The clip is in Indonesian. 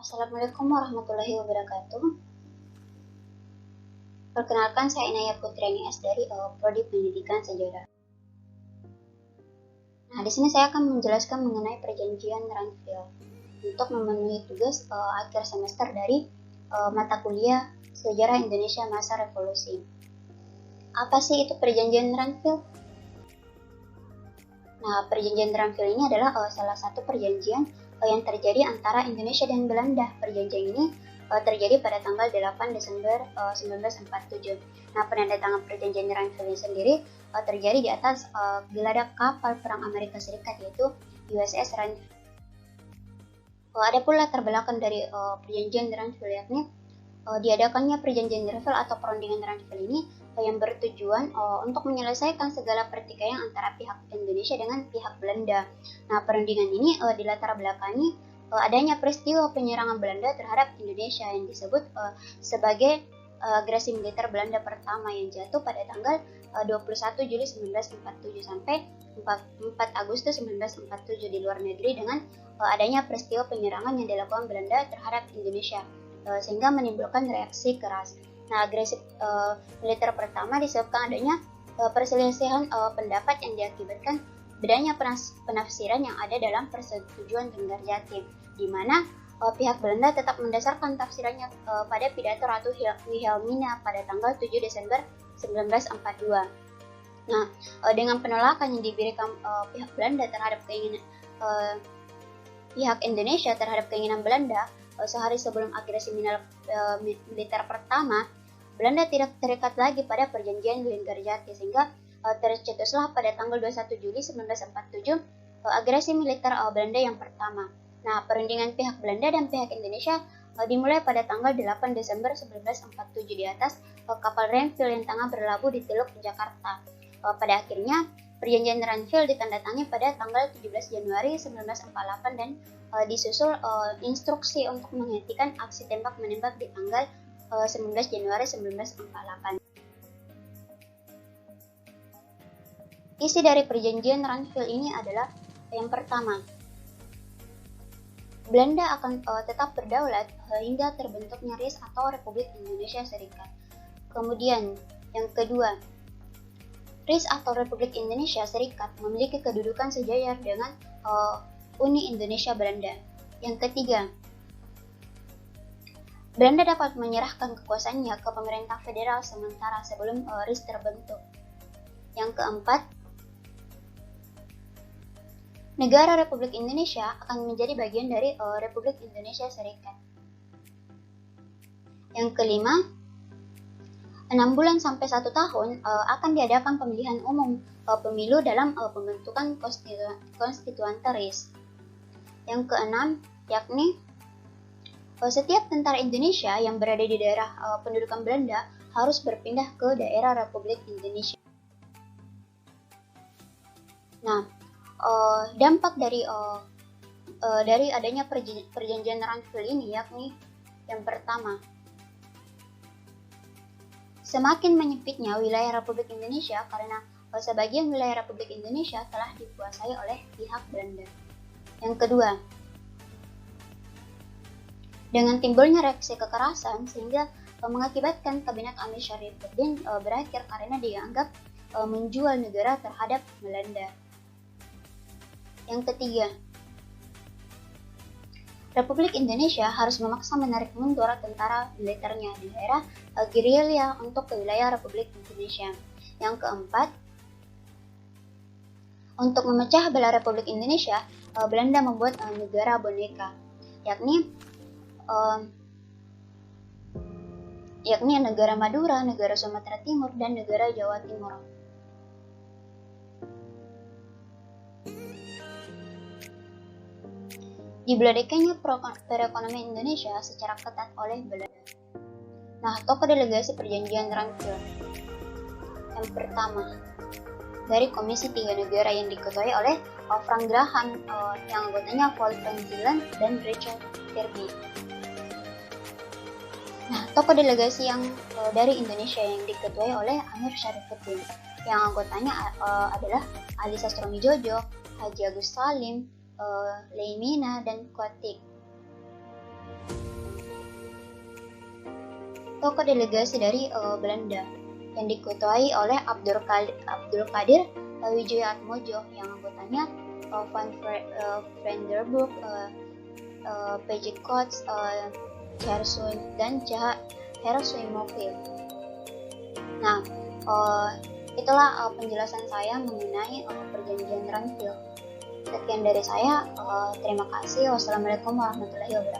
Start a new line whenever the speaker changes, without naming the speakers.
Assalamualaikum warahmatullahi wabarakatuh. Perkenalkan, saya Inaya Putriani S dari Prodi Pendidikan Sejarah. Nah, di sini saya akan menjelaskan mengenai perjanjian Ranville untuk memenuhi tugas akhir semester dari mata kuliah Sejarah Indonesia Masa Revolusi. Apa sih itu perjanjian Ranville? Nah, perjanjian Ranville ini adalah salah satu perjanjian yang terjadi antara Indonesia dan Belanda. Perjanjian ini terjadi pada tanggal 8 Desember 1947. Nah, penandatangan perjanjian Ranville sendiri terjadi di atas geladak kapal perang Amerika Serikat, yaitu USS Ranville. Ada pula latar belakang dari perjanjian Ranville, yakni diadakannya perjanjian Ranville atau perundingan Ranville ini yang bertujuan untuk menyelesaikan segala pertikaian antara pihak Indonesia dengan pihak Belanda. Nah, perundingan ini dilatar belakangi adanya peristiwa penyerangan Belanda terhadap Indonesia yang disebut sebagai agresi militer Belanda pertama yang jatuh pada tanggal 21 Juli 1947 sampai 4 Agustus 1947 di luar negeri dengan adanya peristiwa penyerangan yang dilakukan Belanda terhadap Indonesia sehingga menimbulkan reaksi keras. Nah, agresi militer pertama disebabkan adanya perselisihan pendapat yang diakibatkan bedanya penafsiran yang ada dalam persetujuan Tenggar Jatim, di mana pihak Belanda tetap mendasarkan tafsirannya pada pidato Ratu Wilhelmina pada tanggal 7 Desember 1942. Nah, dengan penolakan yang diberikan pihak Belanda terhadap keinginan pihak Indonesia terhadap keinginan Belanda, sehari sebelum agresi militer pertama, Belanda tidak terikat lagi pada perjanjian Linggarjati, sehingga tercetuslah pada tanggal 21 Juli 1947 agresi militer Belanda yang pertama. Nah, perundingan pihak Belanda dan pihak Indonesia dimulai pada tanggal 8 Desember 1947 di atas kapal Ranville yang tengah berlabuh di Teluk Jakarta. Pada akhirnya, perjanjian Ranville ditandatangani pada tanggal 17 Januari 1948 dan disusul instruksi untuk menghentikan aksi tembak-menembak di tanggal 19 Januari 1948. Isi dari perjanjian Ranville ini adalah yang pertama, Belanda akan tetap berdaulat hingga terbentuknya RIS atau Republik Indonesia Serikat. Kemudian, yang kedua, RIS atau Republik Indonesia Serikat memiliki kedudukan sejajar dengan Uni Indonesia Belanda. Yang ketiga, Belanda dapat menyerahkan kekuasaannya ke pemerintah federal sementara sebelum RIS terbentuk. Yang keempat, negara Republik Indonesia akan menjadi bagian dari Republik Indonesia Serikat. Yang kelima, 6 bulan sampai 1 tahun akan diadakan pemilihan umum pemilu dalam pembentukan konstituan RIS. Yang keenam, yakni setiap tentara Indonesia yang berada di daerah pendudukan Belanda harus berpindah ke daerah Republik Indonesia. Nah, dampak dari adanya perjanjian Ranville ini yakni yang pertama, semakin menyempitnya wilayah Republik Indonesia karena sebagian wilayah Republik Indonesia telah dikuasai oleh pihak Belanda. Yang kedua, dengan timbulnya reaksi kekerasan sehingga mengakibatkan kabinet Amir Syarifuddin berakhir karena dianggap menjual negara terhadap Belanda. Yang ketiga, Republik Indonesia harus memaksa menarik mundur tentara militernya di daerah gerilya untuk ke wilayah Republik Indonesia. Yang keempat, untuk memecah belah Republik Indonesia, Belanda membuat negara boneka, yakni negara Madura, negara Sumatera Timur, dan negara Jawa Timur. Dibeladakannya perekonomian Indonesia secara ketat oleh Belanda. Nah, tokoh delegasi perjanjian Ranville. Yang pertama, dari Komisi 3 Negara yang diketuai oleh Frank Graham, yang anggotanya Paul Van Zelen dan Richard Kirby. Nah, tokoh delegasi yang dari Indonesia yang diketuai oleh Amir Syarifuddin, yang anggotanya adalah Ali Sastromijojo, Haji Agus Salim, Leimina, dan Kwatik. Tokoh delegasi dari Belanda yang diketuai oleh Abdul Qadir Wijayatmojo, yang anggotanya Van Vriendenburg, PJ Kots, Kherson, dan Herasymoville. Nah, itulah penjelasan saya mengenai perjanjian Ranville. Sekian dari saya, terima kasih. Wassalamualaikum warahmatullahi wabarakatuh.